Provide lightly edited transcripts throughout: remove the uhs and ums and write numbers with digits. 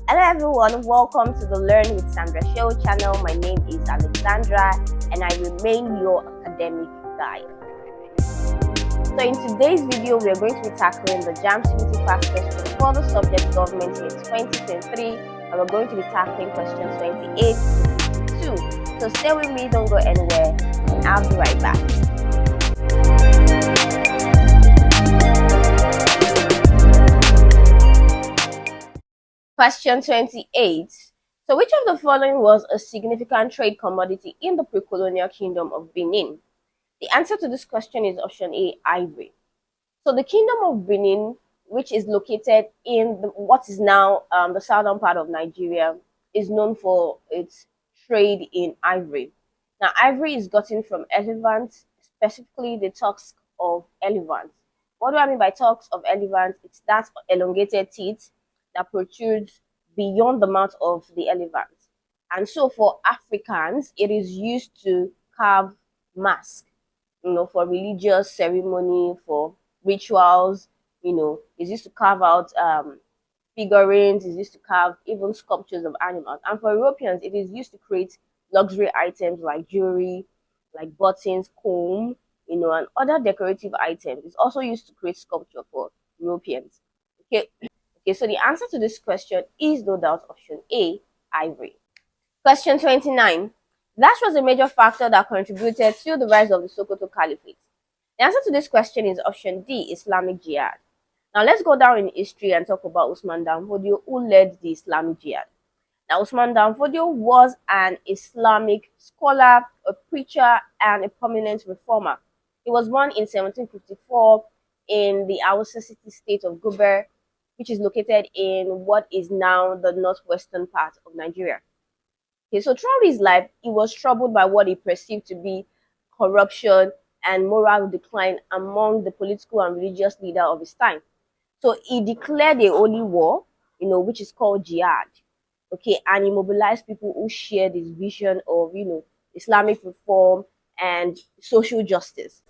Hello everyone, welcome to the Learn with Sandra Show channel. My name is Alexandra and I remain your academic guide. So in today's video, we are going to be tackling the JAMB 70 past questions for the subject government in 2023, and we're going to be tackling question 28 to 52. So stay with me, don't go anywhere, and I'll be right back. Question 28. So which of the following was a significant trade commodity in the pre-colonial kingdom of Benin? The answer to this question is option A, ivory. So the kingdom of Benin, which is located in what is now the southern part of Nigeria, is known for its trade in ivory. Now, ivory is gotten from elephants, specifically the tusk of elephants. What do I mean by tusk of elephants? It's that elongated teeth that protrudes beyond the mouth of the elephant. And so for Africans, it is used to carve masks, for religious ceremony, for rituals, it's used to carve out figurines, it's used to carve even sculptures of animals. And for Europeans, it is used to create luxury items like jewelry, like buttons, comb, and other decorative items. It's also used to create sculpture for Europeans. Okay, so the answer to this question is no doubt option A, ivory. Question 29. That was a major factor that contributed to the rise of the Sokoto Caliphate. The answer to this question is option D, Islamic Jihad. Now let's go down in history and talk about Usman Dan Fodio, who led the Islamic Jihad. Now Usman Dan Fodio was an Islamic scholar, a preacher, and a prominent reformer. He was born in 1754 in the Hausa city state of Guber, which is located in what is now the northwestern part of Nigeria. Okay, so throughout his life, he was troubled by what he perceived to be corruption and moral decline among the political and religious leader of his time. So he declared a holy war, which is called jihad. Okay, and he mobilized people who shared his vision of, Islamic reform and social justice.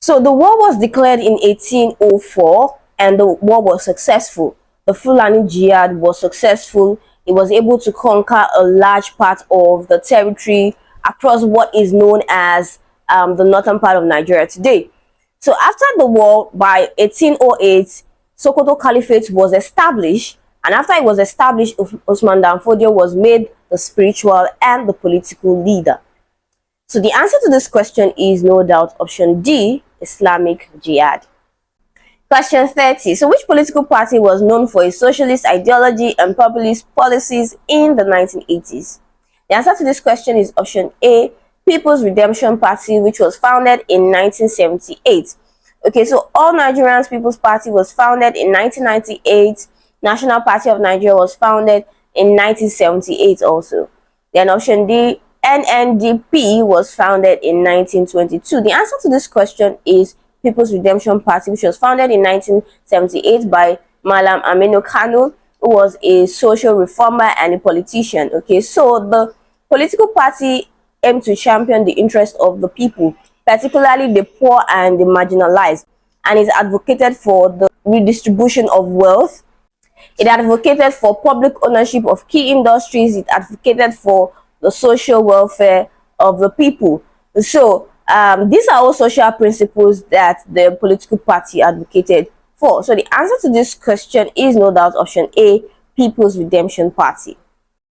So the war was declared in 1804 and the war was successful. The Fulani Jihad was successful. It was able to conquer a large part of the territory across what is known as the northern part of Nigeria today. So after the war, by 1808, Sokoto Caliphate was established, and after it was established, Usman Dan Fodio was made the spiritual and the political leader. So the answer to this question is no doubt option D, Islamic Jihad. Question 30. So which political party was known for its socialist ideology and populist policies in the 1980s? The answer to this question is option A, People's Redemption Party, which was founded in 1978. Okay, so All Nigerians People's Party was founded in 1998. National Party of Nigeria was founded in 1978 also. Then option D, NNDP was founded in 1922. The answer to this question is People's Redemption Party, which was founded in 1978 by Malam Aminu Kano, who was a social reformer and a politician. Okay, so the political party aimed to champion the interests of the people, particularly the poor and the marginalized, and it advocated for the redistribution of wealth. It advocated for public ownership of key industries. It advocated for the social welfare of the people. So these are all social principles that the political party advocated for. So the answer to this question is no doubt option A, People's Redemption Party.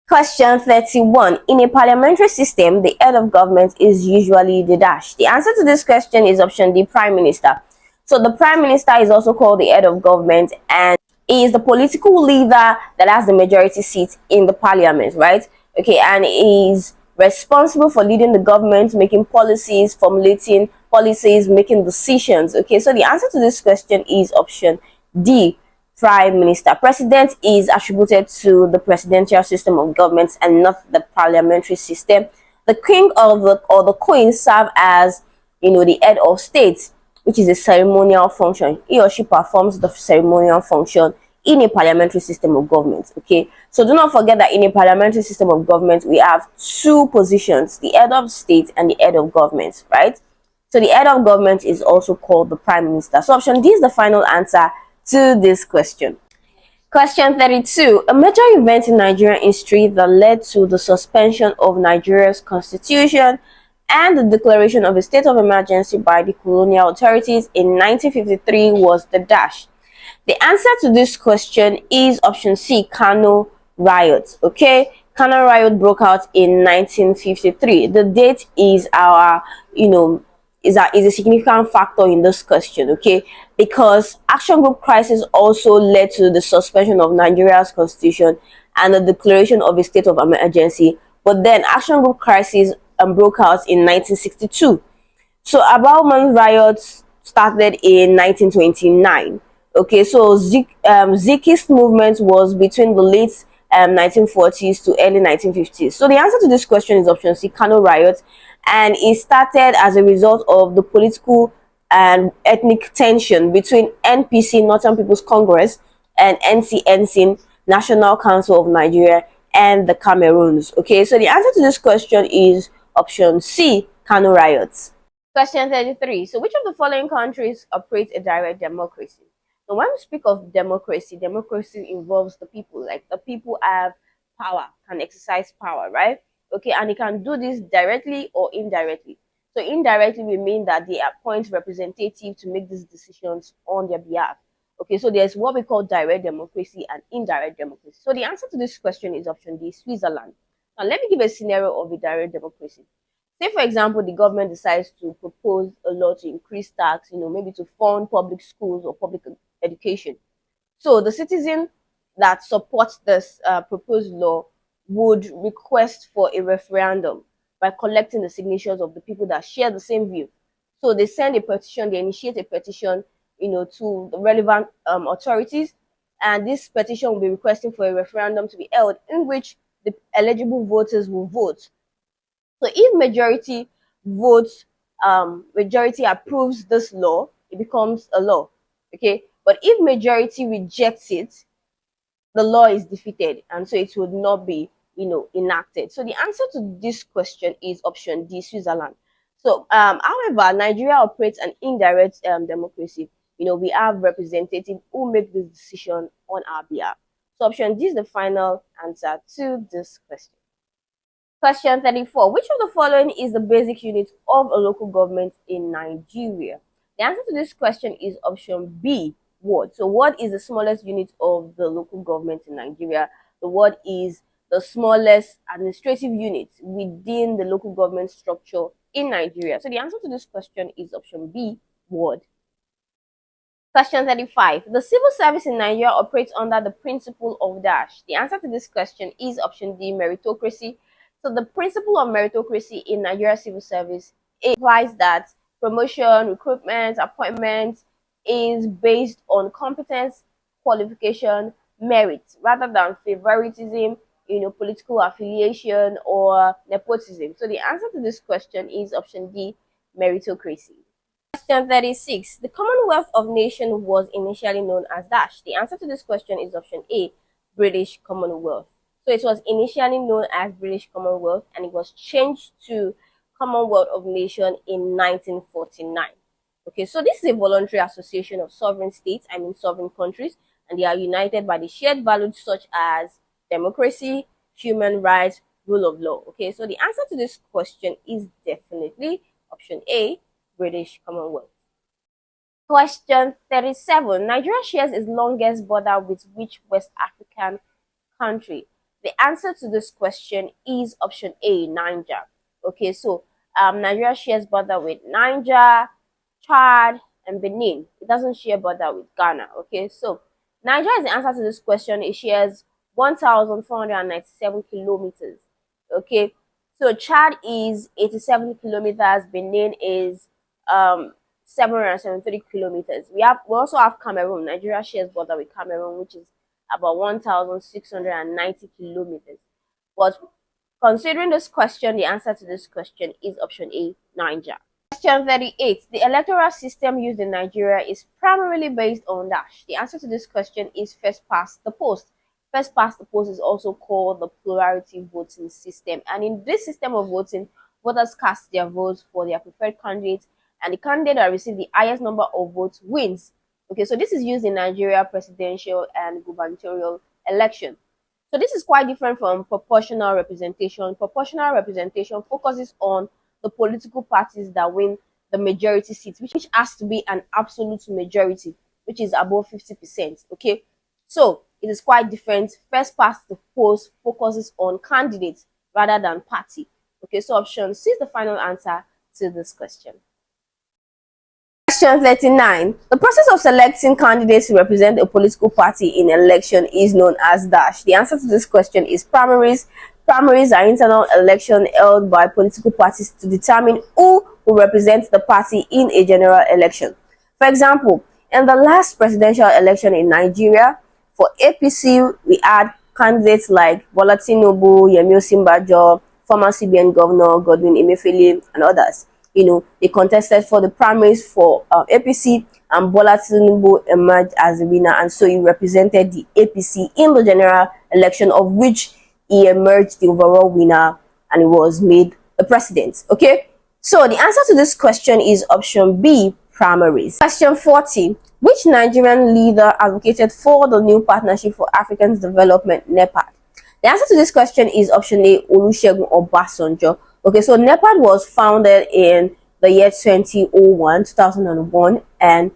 Question 31. In a parliamentary system, the head of government is usually the dash. The answer to this question is option D, Prime Minister. So the Prime Minister is also called the head of government, and he is the political leader that has the majority seat in the parliament, right? Okay, and he is responsible for leading the government, making policies, formulating policies, making decisions. Okay, so the answer to this question is option D, Prime Minister. President is attributed to the presidential system of government and not the parliamentary system. The king or the queen serve as, the head of state, which is a ceremonial function. He or she performs the ceremonial function in a parliamentary system of government. Okay, so do not forget that in a parliamentary system of government, we have two positions, the head of state and the head of government, right? So the head of government is also called the Prime Minister. So option D is the final answer to this question. Question 32. A major event in Nigerian history that led to the suspension of Nigeria's constitution and the declaration of a state of emergency by the colonial authorities in 1953 was the dash. The answer to this question is option C, Kano riot. Okay, Kano riot broke out in 1953. The date is our, is a significant factor in this question. Okay, because Action Group crisis also led to the suspension of Nigeria's constitution and the declaration of a state of emergency. But then Action Group crisis broke out in 1962. So Abaoman riots started in 1929. Okay, so Zikist movement was between the late 1940s to early 1950s. So the answer to this question is option C, Kano riot, and it started as a result of the political and ethnic tension between NPC, Northern People's Congress, and NCNC, National Council of Nigeria, and the Cameroons. Okay, so the answer to this question is option C, Kano riots. Question 33. So which of the following countries operates a direct democracy? So when we speak of democracy, democracy involves the people. Like the people have power, can exercise power, right? Okay, and they can do this directly or indirectly. So indirectly, we mean that they appoint representative to make these decisions on their behalf. Okay, so there's what we call direct democracy and indirect democracy. So the answer to this question is option D, Switzerland. Now let me give a scenario of a direct democracy. Say, for example, the government decides to propose a law to increase tax, maybe to fund public schools or public education. So the citizen that supports this proposed law would request for a referendum by collecting the signatures of the people that share the same view. So they send a petition, they initiate a petition, to the relevant authorities, and this petition will be requesting for a referendum to be held in which the eligible voters will vote. So if votes, majority approves this law, it becomes a law. Okay, but if majority rejects it, the law is defeated, and so it would not be, enacted. So the answer to this question is option D, Switzerland. So, however, Nigeria operates an indirect democracy. We have representatives who make this decision on our behalf. So option D is the final answer to this question. Question 34. Which of the following is the basic unit of a local government in Nigeria? The answer to this question is option B, ward. So ward is the smallest unit of the local government in Nigeria. The ward is the smallest administrative unit within the local government structure in Nigeria. So the answer to this question is option B, ward. Question 35. The civil service in Nigeria operates under the principle of dash. The answer to this question is option D, meritocracy. So the principle of meritocracy in Nigeria civil service implies that promotion, recruitment, appointment is based on competence, qualification, merit, rather than favoritism, political affiliation or nepotism. So the answer to this question is option D, meritocracy. Question 36. The Commonwealth of Nations was initially known as dash. The answer to this question is option A, British Commonwealth. So it was initially known as British Commonwealth and it was changed to Commonwealth of Nations in 1949. Okay, so this is a voluntary association of sovereign states, sovereign countries, and they are united by the shared values such as democracy, human rights, rule of law. Okay, so the answer to this question is definitely option A, British Commonwealth. Question 37. Nigeria shares its longest border with which West African country? The answer to this question is option A, Niger. Okay, so Nigeria shares border with Niger, Chad, and Benin. It doesn't share border with Ghana. Okay, so Niger is the answer to this question. It shares 1,497 kilometers. Okay, so Chad is 87 kilometers. Benin is 773 kilometers. We also have Cameroon. Nigeria shares border with Cameroon, which is about 1,690 kilometers. But considering this question, the answer to this question is option A, Niger. Question 38. The electoral system used in Nigeria is primarily based on dash. The answer to this question is first past the post. First past the post is also called the plurality voting system. And in this system of voting, voters cast their votes for their preferred candidate, and the candidate that receives the highest number of votes wins. Okay, so this is used in Nigeria presidential and gubernatorial election. So this is quite different from proportional representation. Proportional representation focuses on the political parties that win the majority seats, which has to be an absolute majority, which is above 50%. Okay, so it is quite different. First past the post focuses on candidates rather than party. Okay, so option C is the final answer to this question. Question 39. The process of selecting candidates to represent a political party in election is known as dash. The answer to this question is primaries. Primaries are internal elections held by political parties to determine who will represent the party in a general election. For example, in the last presidential election in Nigeria, for APC, we had candidates like Bola Tinubu, Yemi Osinbajo, former CBN Governor Godwin Emefiele, and others. They contested for the primaries for APC, and Bola Tinubu emerged as the winner, and so he represented the APC in the general election, of which he emerged the overall winner and he was made the president. Okay, so the answer to this question is option B, primaries. Question 40. Which Nigerian leader advocated for the new Partnership for African Development, NEPAD? The answer to this question is option A, Olusegun Obasanjo. Okay, so NEPAD was founded in the year 2001, and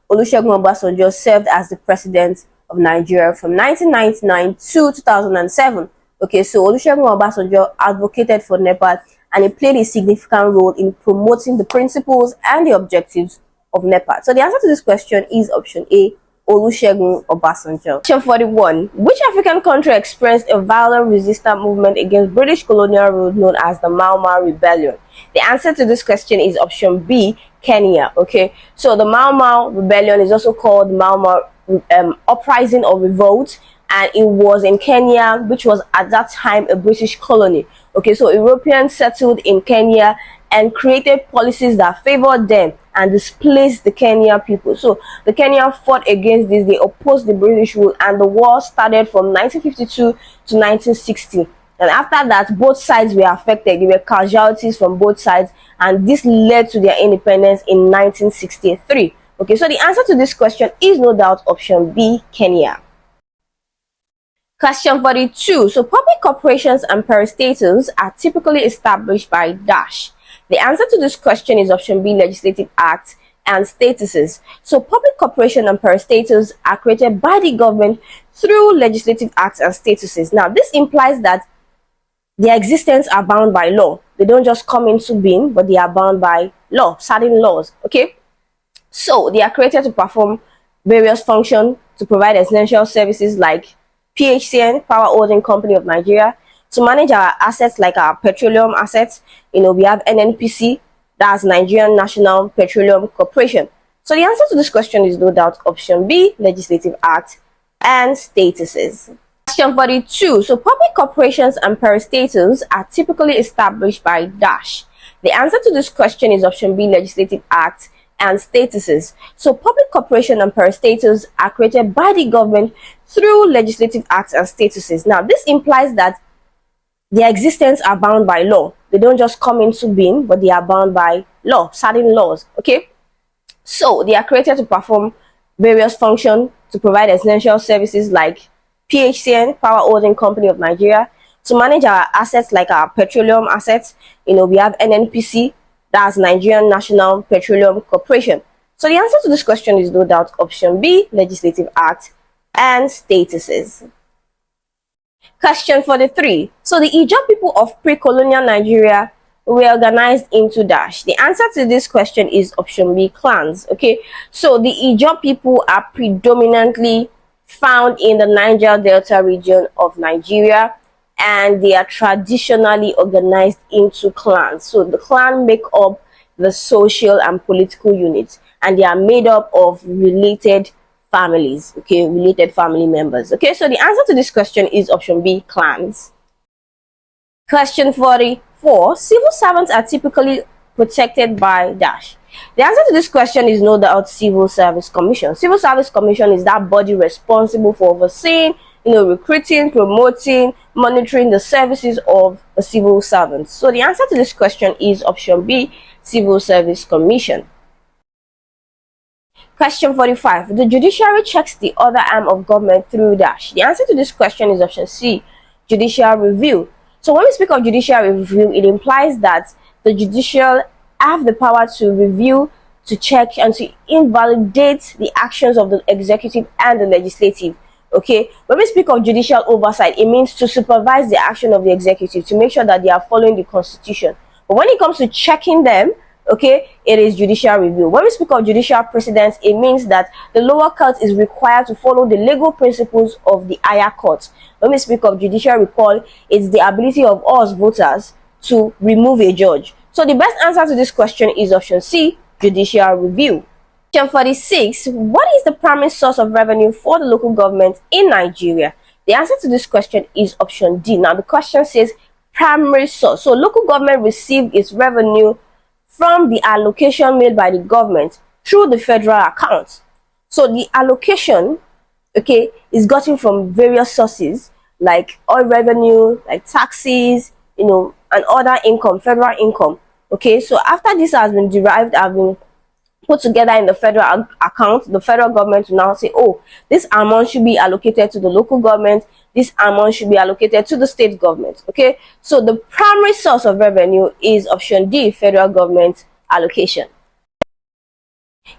Olusegun Obasanjo served as the president of Nigeria from 1999 to 2007. Okay, so Olusegun Obasanjo advocated for NEPAD, and he played a significant role in promoting the principles and the objectives of NEPAD. So the answer to this question is option A, Olusegun Obasanjo. Question 41. Which African country experienced a violent resistance movement against British colonial rule known as the Mau Mau Rebellion? The answer to this question is option B, Kenya. Okay, so the Mau Mau Rebellion is also called Mau Mau Uprising or Revolt, and it was in Kenya, which was at that time a British colony. Okay, so Europeans settled in Kenya and created policies that favored them and displaced the Kenyan people. So the Kenyan fought against this. They opposed the British rule, and the war started from 1952 to 1960. And after that, both sides were affected. There were casualties from both sides, and this led to their independence in 1963. Okay, so the answer to this question is no doubt option B, Kenya. Question 42. So public corporations and parastatals are typically established by dash. The answer to this question is option B, legislative acts and statuses. So public corporation and parastatals are created by the government through legislative acts and statuses. Now, this implies that their existence are bound by law. They don't just come into being, but they are bound by law, certain laws. Okay, so they are created to perform various functions, to provide essential services like PHCN, Power Holding Company of Nigeria, to manage our assets like our petroleum assets. We have NNPC, that's Nigerian National Petroleum Corporation. So the answer to this question is no doubt option B, legislative acts and statuses. Question 42. So public corporations and parastatals are typically established by dash. The answer to this question is option B, legislative acts and statuses. So public corporation and parastatals are created by the government through legislative acts and statuses. Now, this implies that their existence are bound by law. They don't just come into being, but they are bound by law, certain laws. Okay, so they are created to perform various functions, to provide essential services like PHCN, Power Holding Company of Nigeria, to manage our assets like our petroleum assets. We have NNPC, that's Nigerian National Petroleum Corporation. So the answer to this question is no doubt option B, legislative acts and statuses. Question 43. So the Ijaw people of pre-colonial Nigeria were organized into dash. The answer to this question is option B, clans. Okay, so the Ijaw people are predominantly found in the Niger Delta region of Nigeria, and they are traditionally organized into clans. So the clan make up the social and political units, and they are made up of related families. Okay, related family members. Okay, so the answer to this question is option B, clans. Question 44. Civil servants are typically protected by dash. The answer to this question is no doubt Civil Service Commission. Civil Service Commission is that body responsible for overseeing, recruiting, promoting, monitoring the services of the civil servants. So the answer to this question is option B, Civil Service Commission. Question 45. The judiciary checks the other arm of government through dash. The answer to this question is option C, judicial review. So when we speak of judicial review, it implies that the judicial have the power to review, to check, and to invalidate the actions of the executive and the legislative. Okay, when we speak of judicial oversight, it means to supervise the action of the executive to make sure that they are following the constitution. But when it comes to checking them, okay, it is judicial review. When we speak of judicial precedence, it means that the lower court is required to follow the legal principles of the higher court. When we speak of judicial recall, it's the ability of us voters to remove a judge. So the best answer to this question is option C, judicial review. Question 46. What is the primary source of revenue for the local government in Nigeria? The answer to this question is option D. Now the question says primary source. So local government receive its revenue from the allocation made by the government through the federal account. So the allocation, okay, is gotten from various sources like oil revenue, like taxes, and other income, federal income. Okay, so after this has been derived, have been put together in the federal account, the federal government will now say, oh, this amount should be allocated to the local government, this amount should be allocated to the state government. Okay, so the primary source of revenue is option D, federal government allocation.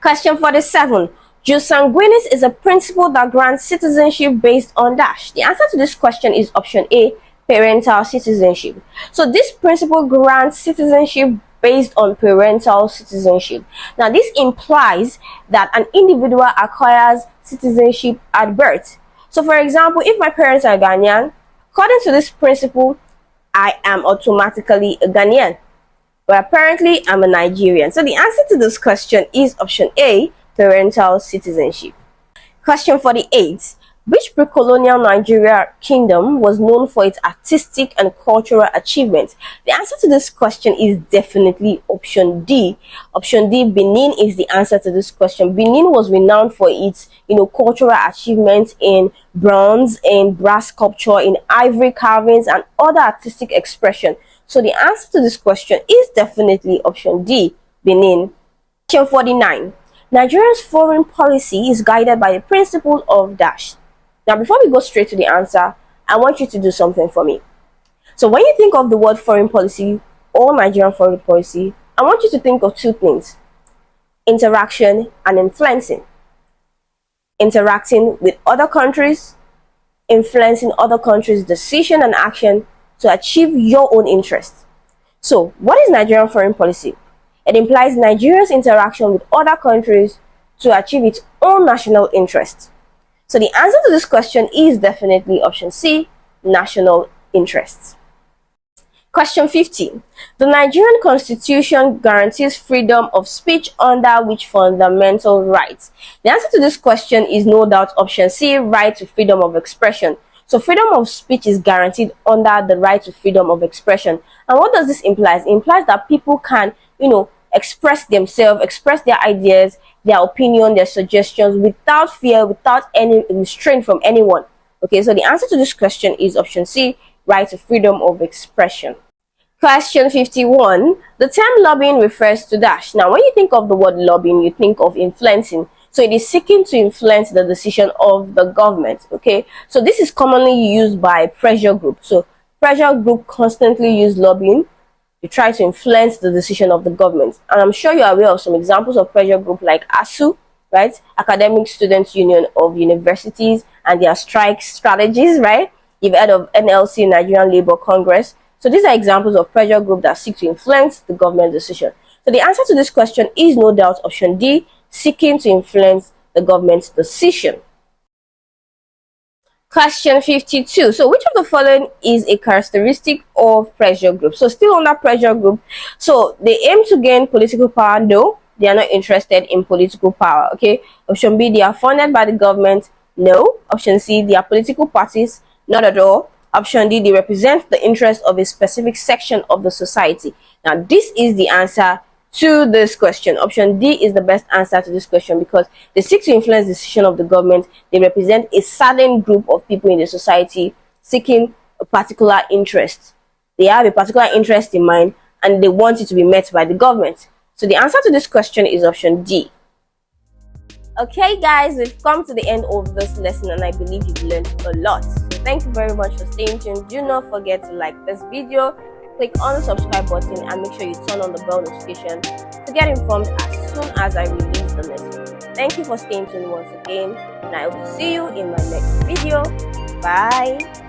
Question 47. Jus sanguinis is a principle that grants citizenship based on dash. The answer to this question is option A, parental citizenship. So this principle grants citizenship based on parental citizenship. Now this implies that an individual acquires citizenship at birth. So for example, if my parents are Ghanaian, according to this principle, I am automatically a Ghanaian, but apparently I'm a Nigerian. So the answer to this question is option A, parental citizenship. Question 48. Which pre-colonial Nigeria kingdom was known for its artistic and cultural achievements? The answer to this question is definitely option D. Option D, Benin is the answer to this question. Benin was renowned for its, cultural achievements in bronze, in brass sculpture, in ivory carvings, and other artistic expression. So the answer to this question is definitely option D, Benin. Question 49. Nigeria's foreign policy is guided by the principle of dash. Now, before we go straight to the answer, I want you to do something for me. So when you think of the word foreign policy or Nigerian foreign policy, I want you to think of two things: interaction and influencing. Interacting with other countries, influencing other countries' decision and action to achieve your own interests. So what is Nigerian foreign policy? It implies Nigeria's interaction with other countries to achieve its own national interests. So the answer to this question is definitely option C, national interests. Question 50. The Nigerian Constitution guarantees freedom of speech under which fundamental rights? The answer to this question is no doubt option C, right to freedom of expression. So freedom of speech is guaranteed under the right to freedom of expression. And what does this imply? It implies that people can, express themselves, express their ideas, their opinion, their suggestions without fear, without any restraint from anyone. Okay, so the answer to this question is option C, right to freedom of expression. Question 51. The term lobbying refers to dash. Now, when you think of the word lobbying, you think of influencing. So it is seeking to influence the decision of the government. Okay, so this is commonly used by pressure group. So pressure group constantly use lobbying. You try to influence the decision of the government. And I'm sure you're aware of some examples of pressure group like ASU, right? Academic Students Union of Universities, and their strike strategies, right? You've heard of NLC, Nigerian Labour Congress. So these are examples of pressure group that seek to influence the government decision. So the answer to this question is no doubt option D, seeking to influence the government's decision. Question 52. So which of the following is a characteristic of pressure group? So still under pressure group. So they aim to gain political power. No, they are not interested in political power. Okay. Option B, they are funded by the government. No. Option C, they are political parties. Not at all. Option D, they represent the interest of a specific section of the society. Now this is the answer to this question. Option D is the best answer to this question because they seek to influence the decision of the government. They represent a certain group of people in the society seeking a particular interest. They have a particular interest in mind and they want it to be met by the government. So the answer to this question is option D. Okay, guys, we've come to the end of this lesson, and I believe you've learned a lot. So thank you very much for staying tuned. Do not forget to like this video, click on the subscribe button, and make sure you turn on the bell notification to get informed as soon as I release the lesson. Thank you for staying tuned once again, and I hope to see you in my next video. Bye.